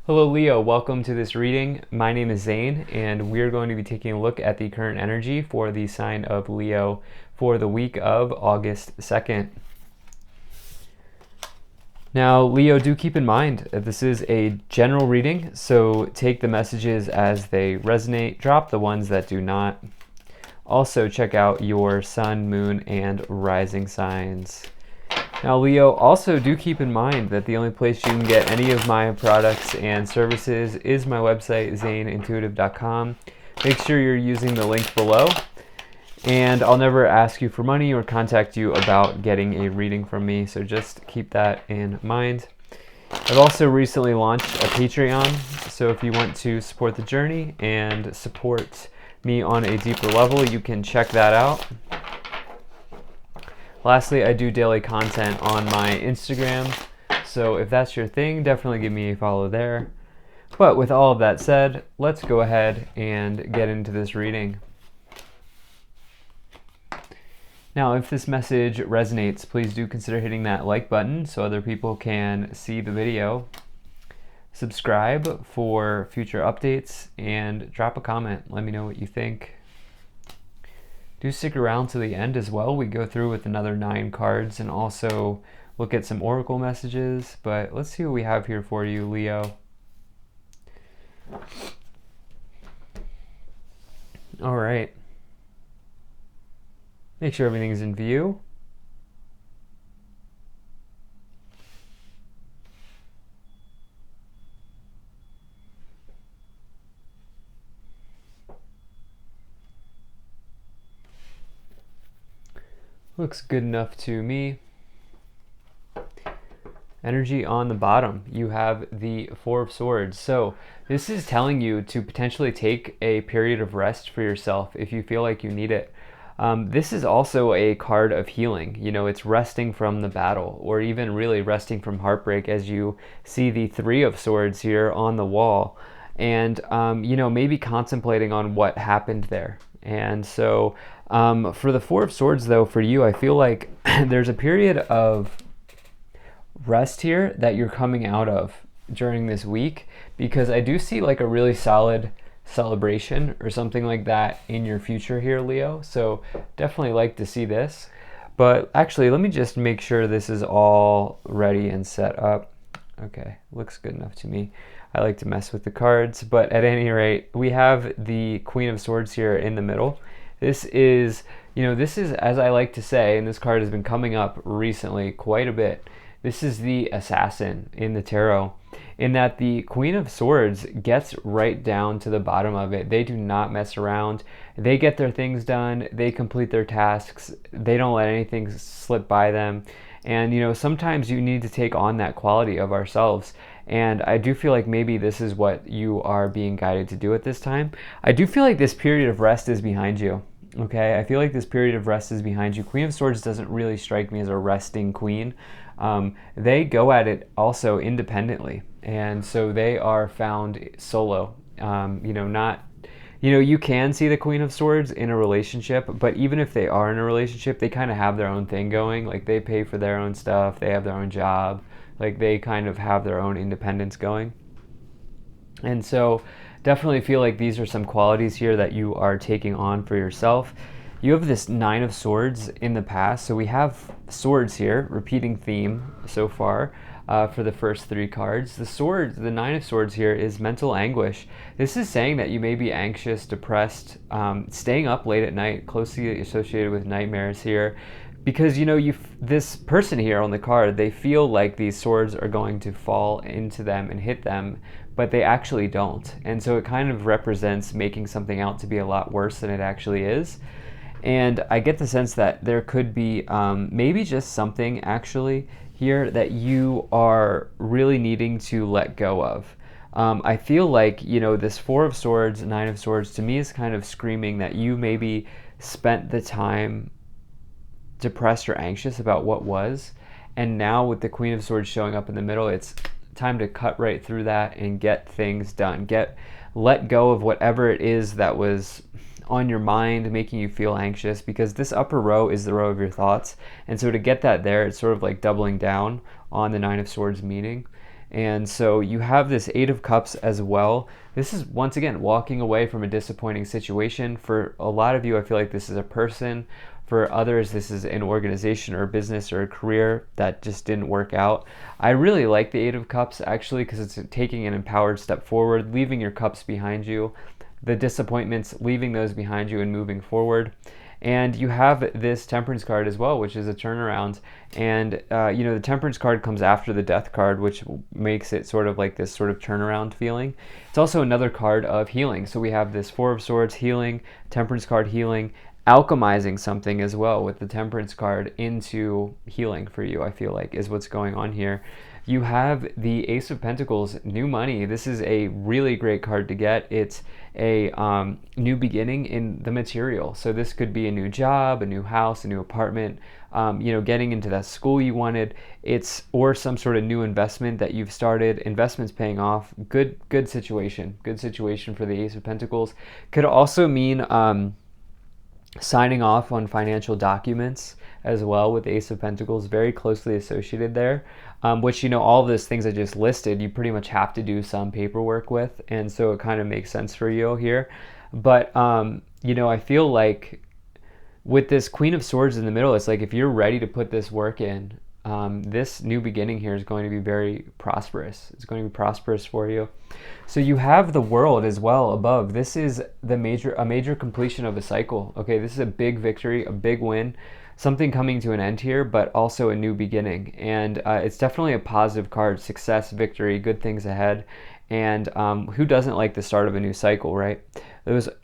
Hello Leo, welcome to this reading. My name is Zane and we're going to be taking a look at the current energy for the sign of Leo for the week of August 2nd. Now Leo, do keep in mind that this is a general reading, so take the messages as they resonate, drop the ones that do not. Also check out your sun, moon, and rising signs. Now Leo, also do keep in mind that the only place you can get any of my products and services is my website, zaneintuitive.com. Make sure you're using the link below, and I'll never ask you for money or contact you about getting a reading from me, so just keep that in mind. I've also recently launched a Patreon, so if you want to support the journey and support me on a deeper level, you can check that out. Lastly, I do daily content on my Instagram, so if that's your thing, definitely give me a follow there. But with all of that said, let's go ahead and get into this reading. Now, if this message resonates, please do consider hitting that like button so other people can see the video. Subscribe for future updates and drop a comment. Let me know what you think. Do stick around to the end as well. We go through with another 9 cards and also look at some oracle messages, but let's see what we have here for you, Leo. All right. Make sure everything's in view. Looks good enough to me. Energy on the bottom, you have the Four of Swords. So this is telling you to potentially take a period of rest for yourself if you feel like you need it. This is also a card of healing. You know, it's resting from the battle, or even really resting from heartbreak, as you see the Three of Swords here on the wall. And, you know, maybe contemplating on what happened there. And so for the Four of Swords, though, for you, I feel like there's a period of rest here that you're coming out of during this week, because I do see like a really solid celebration or something like that in your future here, Leo. So definitely like to see this. But actually, let me just make sure this is all ready and set up. Okay, looks good enough to me. I like to mess with the cards, but at any rate, we have the Queen of Swords here in the middle. This is, you know, this is, as I like to say, and this card has been coming up recently quite a bit, this is the Assassin in the tarot, in that the Queen of Swords gets right down to the bottom of it. They do not mess around. They get their things done. They complete their tasks. They don't let anything slip by them. And, you know, sometimes you need to take on that quality of ourselves. And I do feel like maybe this is what you are being guided to do at this time. I do feel like this period of rest is behind you. Okay, I feel like this period of rest is behind you. Queen of Swords doesn't really strike me as a resting queen. They go at it also independently. And so they are found solo. You know, not, you know, you can see the Queen of Swords in a relationship, but even if they are in a relationship, they kind of have their own thing going. Like they pay for their own stuff. They have their own job. Like they kind of have their own independence going. And so definitely feel like these are some qualities here that you are taking on for yourself. You have this Nine of Swords in the past. So we have swords here, repeating theme so far for the first 3 cards. The Nine of Swords here is mental anguish. This is saying that you may be anxious, depressed, staying up late at night, closely associated with nightmares here. Because, you know, this person here on the card, they feel like these swords are going to fall into them and hit them, but they actually don't. And so it kind of represents making something out to be a lot worse than it actually is. And I get the sense that there could be maybe just something actually here that you are really needing to let go of. I feel like, you know, this Four of Swords, Nine of Swords, to me is kind of screaming that you maybe spent the time depressed or anxious about what was, and now with the Queen of Swords showing up in the middle, it's time to cut right through that and get things done. Let go of whatever it is that was on your mind making you feel anxious, because this upper row is the row of your thoughts, and so to get that there, it's sort of like doubling down on the Nine of Swords meaning. And so you have this Eight of Cups as well. This is, once again, walking away from a disappointing situation. For a lot of you, I feel like this is a person. For others, this is an organization or a business or a career that just didn't work out. I really like the Eight of Cups, actually, because it's taking an empowered step forward, leaving your cups behind you, the disappointments, leaving those behind you and moving forward. And you have this Temperance card as well, which is a turnaround. And, the Temperance card comes after the Death card, which makes it sort of like this sort of turnaround feeling. It's also another card of healing. So we have this Four of Swords, healing, Temperance card, healing, alchemizing something as well with the Temperance card into healing for you, I feel like, is what's going on here. You have the Ace of Pentacles, new money. This is a really great card to get. It's a new beginning in the material. So this could be a new job, a new house, a new apartment, getting into that school you wanted. Or some sort of new investment that you've started, investments paying off. Good situation for the Ace of Pentacles. Could also mean signing off on financial documents as well, with the Ace of Pentacles very closely associated there, which, all of those things I just listed, you pretty much have to do some paperwork with, and so it kind of makes sense for you here. But I feel like with this Queen of Swords in the middle, it's like if you're ready to put this work in, this new beginning here is going to be very prosperous. It's going to be prosperous for you. So you have the World as well above. This is a major completion of a cycle. Okay, this is a big victory, a big win, something coming to an end here, but also a new beginning. And it's definitely a positive card: success, victory, good things ahead. And who doesn't like the start of a new cycle, right?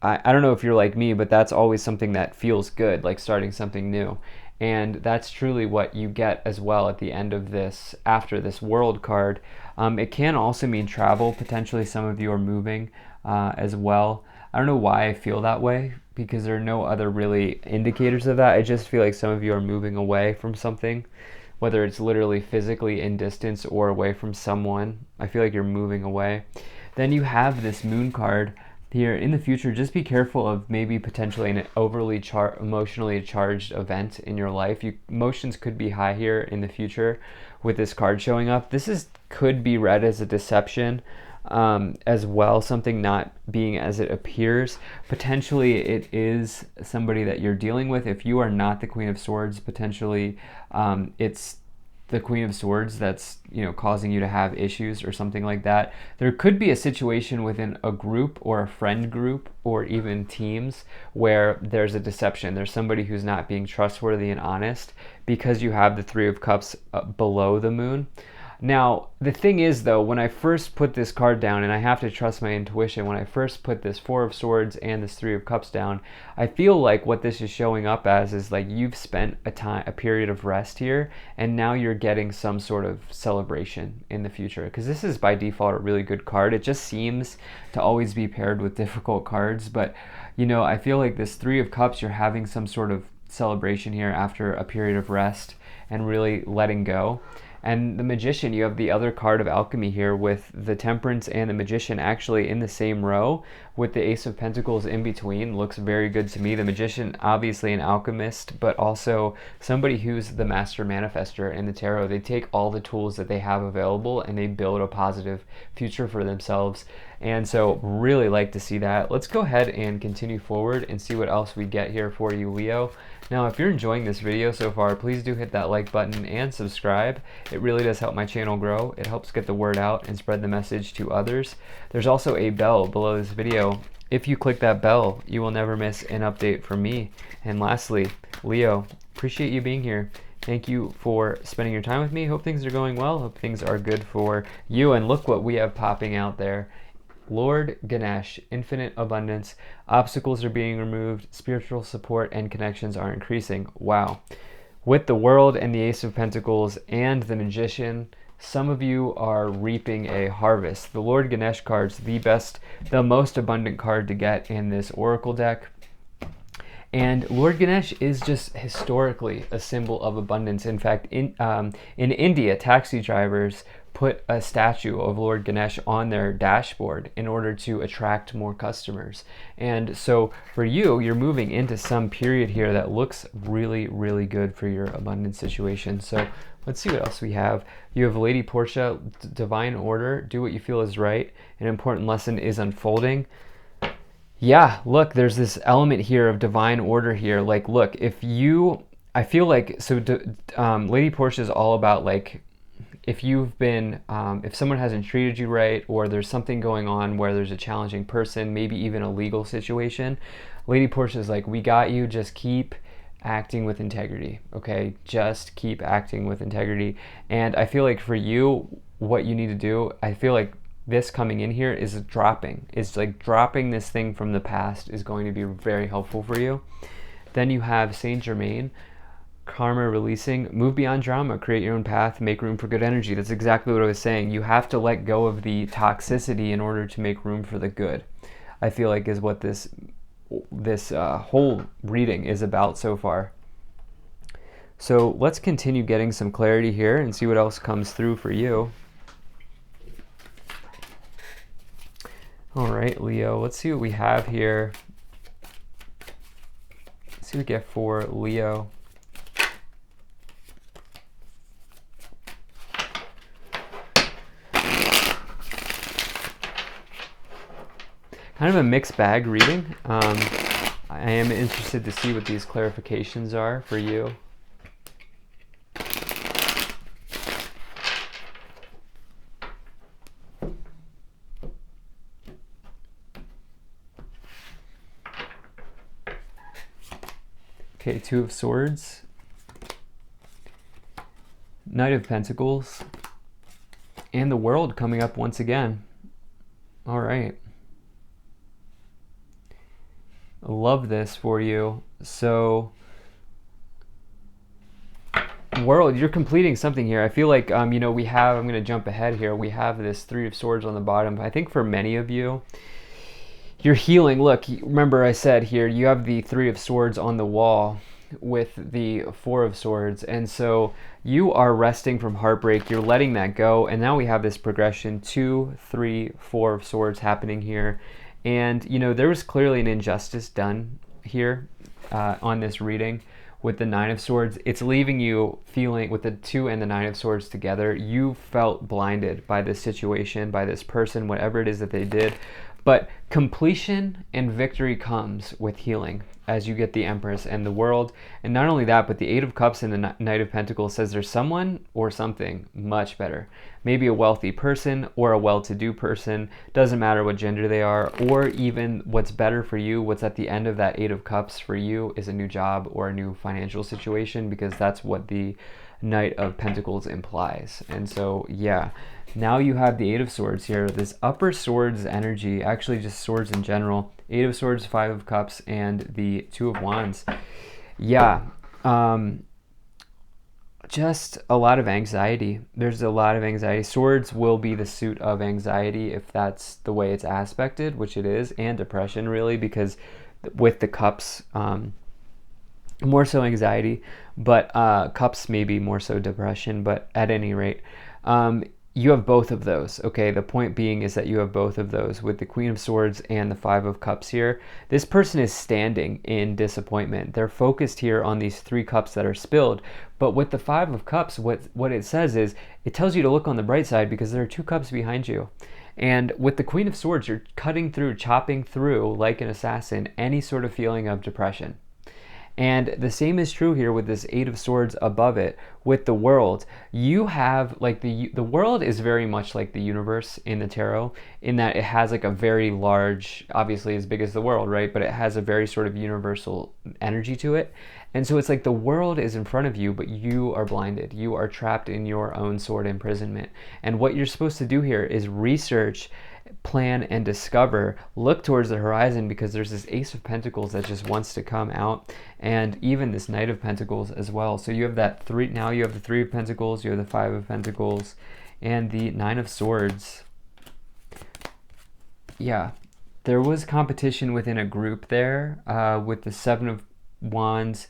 I don't know if you're like me, but that's always something that feels good, like starting something new. And that's truly what you get as well at the end of this, after this World card. It can also mean travel. Potentially some of you are moving as well. I don't know why I feel that way, because there are no other really indicators of that. I just feel like some of you are moving away from something, whether it's literally physically in distance or away from someone. I feel like you're moving away. Then you have this Moon card here. In the future, just be careful of maybe potentially an overly emotionally charged event in your life. Emotions could be high here in the future with this card showing up. This could be read as a deception as well, something not being as it appears. Potentially it is somebody that you're dealing with. If you are not the Queen of Swords, potentially it's the Queen of Swords that's causing you to have issues or something like that. There could be a situation within a group or a friend group or even teams where there's a deception. There's somebody who's not being trustworthy and honest because you have the Three of Cups below the Moon. Now, the thing is, though, when I first put this card down, and I have to trust my intuition, when I first put this Four of Swords and this Three of Cups down, I feel like what this is showing up as is like you've spent a period of rest here, and now you're getting some sort of celebration in the future. Because this is by default a really good card. It just seems to always be paired with difficult cards, but I feel like this Three of Cups, you're having some sort of celebration here after a period of rest and really letting go. And the Magician, you have the other card of alchemy here with the Temperance and the Magician actually in the same row with the Ace of Pentacles in between. Looks very good to me. The Magician, obviously an alchemist, but also somebody who's the master manifester in the tarot. They take all the tools that they have available and they build a positive future for themselves. And so really like to see that. Let's go ahead and continue forward and see what else we get here for you, Leo. Now, if you're enjoying this video so far, please do hit that like button and subscribe. It really does help my channel grow. It helps get the word out and spread the message to others. There's also a bell below this video. If you click that bell, you will never miss an update from me. And lastly, Leo, appreciate you being here. Thank you for spending your time with me. Hope things are going well. Hope things are good for you. And look what we have popping out there. Lord Ganesh, infinite abundance, obstacles are being removed, spiritual support and connections are increasing. Wow. With the World and the Ace of Pentacles and the Magician, some of you are reaping a harvest. The Lord Ganesh card's the most abundant card to get in this Oracle deck. And Lord Ganesh is just historically a symbol of abundance. In fact, in India, taxi drivers put a statue of Lord Ganesh on their dashboard in order to attract more customers. And so for you, you're moving into some period here that looks really, really good for your abundance situation. So let's see what else we have. You have Lady Portia, divine order, do what you feel is right. An important lesson is unfolding. Yeah, look, there's this element here of divine order here. Like, look, I feel like, Lady Portia is all about like, if you've been, if someone hasn't treated you right, or there's something going on where there's a challenging person, maybe even a legal situation, Lady Portia is like, we got you, just keep acting with integrity, okay? Just keep acting with integrity. And I feel like for you, what you need to do, I feel like this coming in here is dropping. It's like dropping this thing from the past is going to be very helpful for you. Then you have Saint Germain, karma releasing, move beyond drama, create your own path, make room for good energy. That's exactly what I was saying. You have to let go of the toxicity in order to make room for the good, I feel like is what this whole reading is about so far. So let's continue getting some clarity here and see what else comes through for you. All right, Leo, let's see what we have here. Let's see what we get for Leo. Kind of a mixed bag reading. I am interested to see what these clarifications are for you. Okay, Two of Swords, Knight of Pentacles, and the World coming up once again. All right. Love this for you. So World, you're completing something here. I feel like I'm going to jump ahead here. We have this Three of Swords on the bottom. I think for many of you, you're healing. Look, remember I said here you have the Three of Swords on the wall with the Four of Swords, and so you are resting from heartbreak. You're letting that go, and now we have this progression, 2, 3, 4 of Swords happening here. And there was clearly an injustice done here on this reading with the Nine of Swords. It's leaving you feeling, with the 2 and the Nine of Swords together, you felt blinded by this situation, by this person, whatever it is that they did. But completion and victory comes with healing as you get the Empress and the World. And not only that, but the Eight of Cups and the Knight of Pentacles says there's someone or something much better. Maybe a wealthy person or a well-to-do person. Doesn't matter what gender they are, or even what's better for you. What's at the end of that Eight of Cups for you is a new job or a new financial situation, because that's what the Knight of Pentacles implies. And so, yeah. Now you have the Eight of Swords here, this upper swords energy, actually just swords in general. Eight of Swords, Five of Cups, and the Two of Wands. Yeah, just a lot of anxiety. There's a lot of anxiety. Swords will be the suit of anxiety if that's the way it's aspected, which it is, and depression really, because with the Cups, more so anxiety, but Cups maybe more so depression, but at any rate, you have both of those, okay? The point being is that you have both of those with the Queen of Swords and the Five of Cups here. This person is standing in disappointment. They're focused here on these 3 cups that are spilled. But with the Five of Cups, what it says is, it tells you to look on the bright side because there are 2 cups behind you. And with the Queen of Swords, you're cutting through, chopping through, like an assassin, any sort of feeling of depression. And the same is true here with this Eight of Swords above it. With the World, you have like the World is very much like the universe in the tarot, in that it has like a very large, obviously as big as the world, right? But it has a very sort of universal energy to it. And so it's like the world is in front of you, but you are blinded. You are trapped in your own sword imprisonment. And what you're supposed to do here is research, plan, and discover. Look towards the horizon, because there's this Ace of Pentacles that just wants to come out, and even this Knight of Pentacles as well. So you have that 3, now you have the 3 of Pentacles, you have the 5 of Pentacles, and the 9 of Swords. Yeah, there was competition within a group there with the 7 of Wands,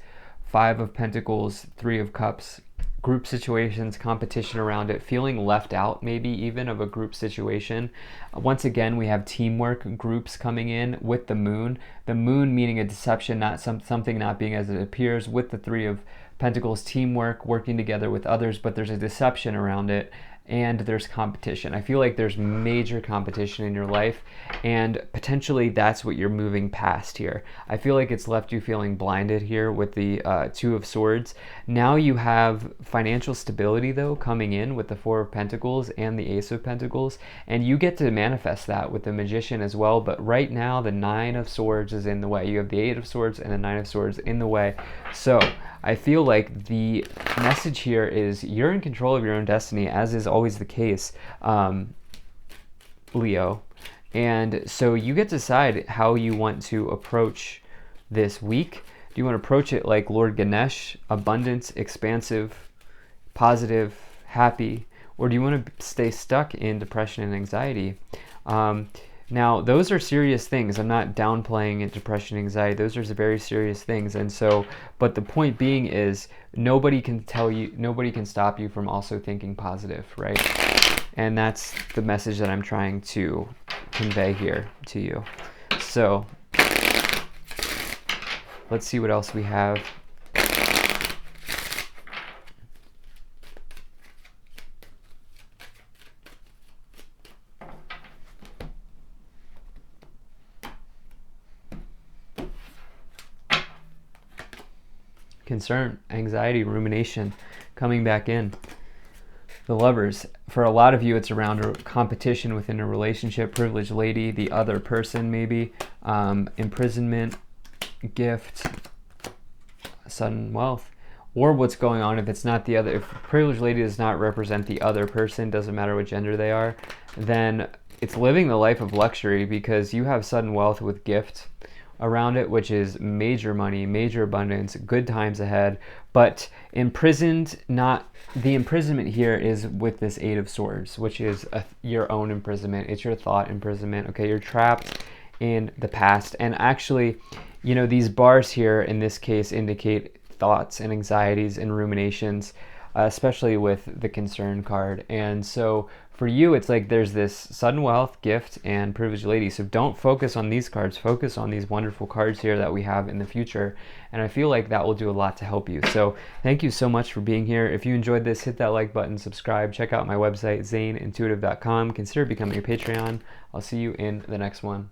5 of Pentacles, 3 of Cups. group situations, competition around it, feeling left out maybe even of a group situation. Once again, we have teamwork groups coming in with the moon. The moon meaning a deception, not something not being as it appears, with the Three of Pentacles, teamwork, working together with others, but there's a deception around it, and there's competition. I feel like there's major competition in your life, and potentially that's what you're moving past here. I feel like it's left you feeling blinded here with the Two of Swords. Now you have financial stability though coming in with the Four of Pentacles and the Ace of Pentacles, and you get to manifest that with the Magician as well. But right now the Nine of Swords is in the way. You have the Eight of Swords and the Nine of Swords in the way. So I feel like the message here is you're in control of your own destiny, as is always the case, Leo. And so you get to decide how you want to approach this week. Do you want to approach it like Lord Ganesh, abundance, expansive, positive, happy? Or do you want to stay stuck in depression and anxiety? Now, those are serious things. I'm not downplaying depression, anxiety. Those are very serious things. And so, but the point being is nobody can stop you from also thinking positive, right? And that's the message that I'm trying to convey here to you. So, let's see what else we have. Concern, anxiety, rumination coming back in. The Lovers, for a lot of you, it's around a competition within a relationship, privileged lady, the other person maybe, imprisonment, gift, sudden wealth, or what's going on if it's not the other. If privileged lady does not represent the other person, doesn't matter what gender they are, then it's living the life of luxury, because you have sudden wealth with gift around it, which is major money, major abundance, good times ahead. But imprisoned, not the imprisonment here is with this Eight of Swords, which is your own imprisonment. It's your thought imprisonment. Okay, you're trapped in the past. And actually, you know, these bars here in this case indicate thoughts and anxieties and ruminations, especially with the Concern card. And so for you, it's like there's this sudden wealth, gift, and privileged lady. So don't focus on these cards. Focus on these wonderful cards here that we have in the future. And I feel like that will do a lot to help you. So thank you so much for being here. If you enjoyed this, hit that like button, subscribe, check out my website, ZaneIntuitive.com. Consider becoming a Patreon. I'll see you in the next one.